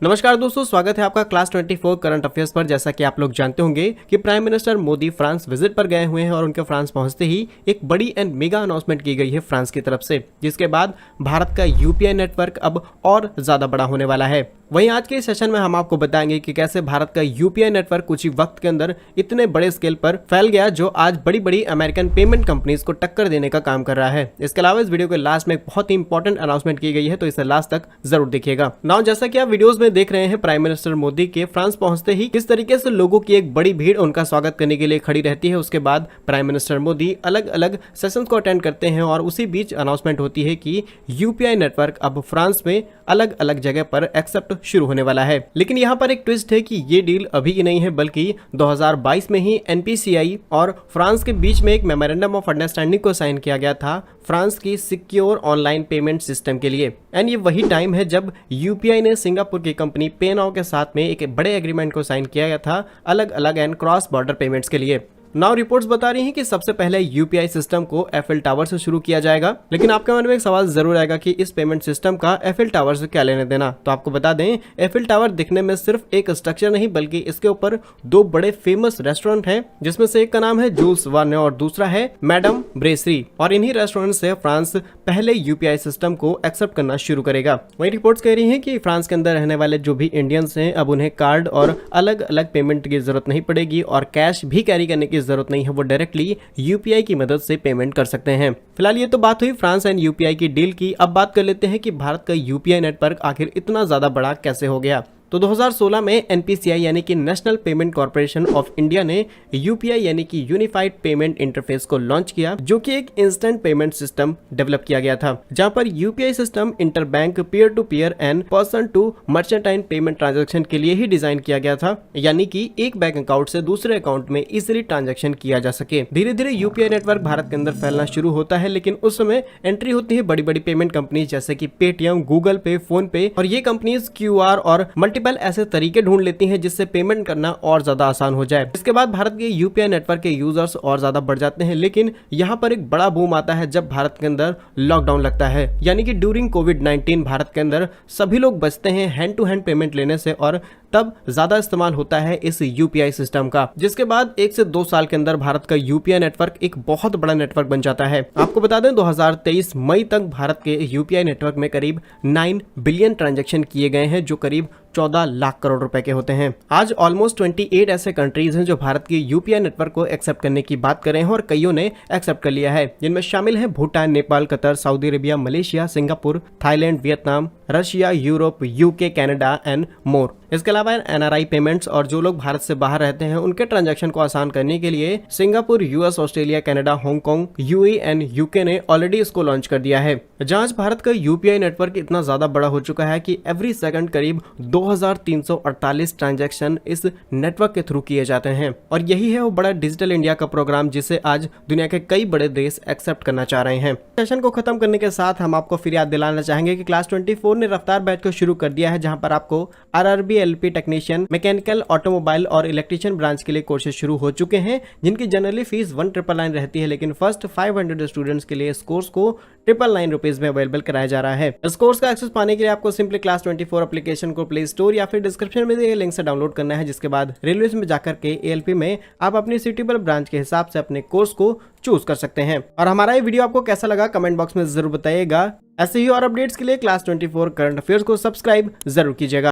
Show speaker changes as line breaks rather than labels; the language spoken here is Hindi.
नमस्कार दोस्तों, स्वागत है आपका क्लास 24 करंट अफेयर्स पर। जैसा कि आप लोग जानते होंगे कि prime minister Modi France visit पर गए हुए हैं और उनके फ्रांस पहुंचते ही एक बड़ी एंड मेगा अनाउंसमेंट की गई है फ्रांस की तरफ से, जिसके बाद भारत का यूपीआई नेटवर्क अब और ज्यादा बड़ा होने वाला है। वहीं आज के इस सेशन में हम आपको बताएंगे कि कैसे भारत का यूपीआई नेटवर्क कुछ ही वक्त के अंदर इतने बड़े स्केल पर फैल गया, जो आज बड़ी बड़ी अमेरिकन पेमेंट कंपनीज को टक्कर देने का काम कर रहा है। इसके अलावा इस वीडियो के लास्ट में एक बहुत ही इंपॉर्टेंट अनाउंसमेंट की गई है, तो इसे लास्ट तक जरूर देखिएगा। नाउ जैसा कि आप वीडियोस में देख रहे हैं, प्राइम मिनिस्टर मोदी के फ्रांस पहुंचते ही किस तरीके से लोगों की एक बड़ी भीड़ उनका स्वागत करने के लिए खड़ी रहती है। उसके बाद प्राइम मिनिस्टर मोदी अलग अलग सेशन को अटेंड करते हैं और उसी बीच अनाउंसमेंट होती है कि यूपीआई नेटवर्क अब फ्रांस में अलग अलग जगह पर एक्सेप्ट शुरू होने वाला है। लेकिन यहाँ पर एक ट्विस्ट है कि ये डील अभी की नहीं है, बल्कि 2022 में ही एनपीसीआई और फ्रांस के बीच में एक मेमोरेंडम ऑफ अंडरस्टैंडिंग को साइन किया गया था फ्रांस की सिक्योर ऑनलाइन पेमेंट सिस्टम के लिए। एंड ये वही टाइम है जब यूपीआई ने सिंगापुर की कंपनी पेनाउ के साथ में एक बड़े एग्रीमेंट को साइन किया गया था अलग अलग एंड क्रॉस बॉर्डर पेमेंट्स के लिए। नाउ रिपोर्ट्स बता रही हैं कि सबसे पहले यूपीआई सिस्टम को एफएल टावर से शुरू किया जाएगा। लेकिन आपके मन में एक सवाल जरूर आएगा कि इस पेमेंट सिस्टम का एफएल टावर से क्या लेने देना। तो आपको बता दें, एफएल टावर दिखने में सिर्फ एक स्ट्रक्चर नहीं, बल्कि इसके ऊपर दो बड़े फेमस रेस्टोरेंट हैं, जिसमें से एक का नाम है जूल्स वर्ने और दूसरा है मैडम ब्रेसरी। और इन्हीं रेस्टोरेंट से फ्रांस पहले यूपीआई सिस्टम को एक्सेप्ट करना शुरू करेगा। वही रिपोर्ट्स कह रही हैं कि फ्रांस के अंदर रहने वाले जो भी इंडियंस हैं, अब उन्हें कार्ड और अलग अलग पेमेंट की जरूरत नहीं पड़ेगी और कैश भी कैरी करने की जरूरत नहीं है। वो डायरेक्टली यूपीआई की मदद से पेमेंट कर सकते हैं। फिलहाल ये तो बात हुई फ्रांस एंड यूपीआई की डील की। अब बात कर लेते हैं कि भारत का यूपीआई नेटवर्क आखिर इतना ज्यादा बड़ा कैसे हो गया। तो 2016 में एनपीसीआई यानी कि national payment corporation of India ने यूपीआई यानी कि यूनिफाइड पेमेंट इंटरफेस को लॉन्च किया, जो कि एक इंस्टेंट पेमेंट सिस्टम डेवलप किया गया था, जहां पर UPI system interbank peer to peer and person to merchant payment transaction के लिए ही डिजाइन किया गया था, यानी कि एक बैंक अकाउंट से दूसरे अकाउंट में इजिली ट्रांजेक्शन किया जा सके। धीरे धीरे यूपीआई नेटवर्क भारत के अंदर फैलना शुरू होता है, लेकिन उस समय एंट्री होती है बड़ी बड़ी पेमेंट कंपनी जैसे कि पेटीएम, गूगल पे, फोन पे, और ये कंपनीज क्यूआर और मल्टीपल ऐसे तरीके ढूंढ लेती हैं जिससे पेमेंट करना और ज्यादा आसान हो जाए। इसके बाद भारत के यूपीआई नेटवर्क के यूजर्स और ज्यादा बढ़ जाते हैं। लेकिन यहाँ पर एक बड़ा बूम आता है जब भारत के अंदर लॉकडाउन लगता है, यानी कि ड्यूरिंग कोविड-19 भारत के अंदर सभी लोग बचते हैं हैंड टू हैंड पेमेंट लेने से, और तब ज्यादा इस्तेमाल होता है इस यूपीआई सिस्टम का। जिसके बाद 1 से 2 साल के अंदर भारत का यूपीआई नेटवर्क एक बहुत बड़ा नेटवर्क बन जाता है। आपको बता दें, 2023 मई तक भारत के यूपीआई नेटवर्क में करीब 9 बिलियन ट्रांजैक्शन किए गए हैं, जो करीब 14 लाख करोड़ रुपए के होते हैं। आज ऑलमोस्ट 28 ऐसे कंट्रीज हैं जो भारत की यूपीआई नेटवर्क को एक्सेप्ट करने की बात कर रहे हैं, और कईयों ने एक्सेप्ट कर लिया है, जिनमें शामिल है Bhutan, Nepal, Qatar, Saudi Arabia, Malaysia, Singapore, Thailand, Vietnam, Russia, Europe, UK, Canada and more. इसके अलावा एनआरआई पेमेंट्स और जो लोग भारत से बाहर रहते हैं उनके ट्रांजैक्शन को आसान करने के लिए Singapore, US, Australia, Canada, Hong Kong, UAE and UK ने ऑलरेडी इसको लॉन्च कर दिया है। जहां भारत का यूपीआई नेटवर्क इतना ज्यादा बड़ा हो चुका है कि एवरी सेकंड करीब 2348 ट्रांजैक्शन इस नेटवर्क के थ्रू किए जाते हैं। और यही है वो बड़ा डिजिटल इंडिया का प्रोग्राम, जिसे आज दुनिया के कई बड़े देश एक्सेप्ट करना चाह रहे हैं। सेशन को खत्म करने के साथ हम आपको फिर याद दिलाना चाहेंगे कि क्लास 24 ने रफ्तार बैच को शुरू कर दिया है, जहां पर आपको RRB, LP technician, mechanical, automobile और इलेक्ट्रिशियन ब्रांच के लिए कोर्सेज शुरू हो चुके हैं, जिनकी जनरली फीस 1999 रहती है, लेकिन फर्स्ट 500 स्टूडेंट्स के लिए इस कोर्स को 999 रुपीज में अवेलेबल कराया जा रहा है। इस कोर्स का एक्सेस पाने के लिए आपको सिंपली क्लास 24 एप्लीकेशन को प्ले स्टोर या फिर डिस्क्रिप्शन में दिए लिंक से डाउनलोड करना है, जिसके बाद रेलवे में जाकर के एएलपी में आप अपनी सूटेबल ब्रांच के हिसाब से अपने कोर्स को चूज कर सकते हैं। और हमारा ये वीडियो आपको कैसा लगा कमेंट बॉक्स में जरूर बताइएगा। ऐसे ही और अपडेट्स के लिए क्लास 24 करंट अफेयर्स को सब्सक्राइब जरूर कीजिएगा।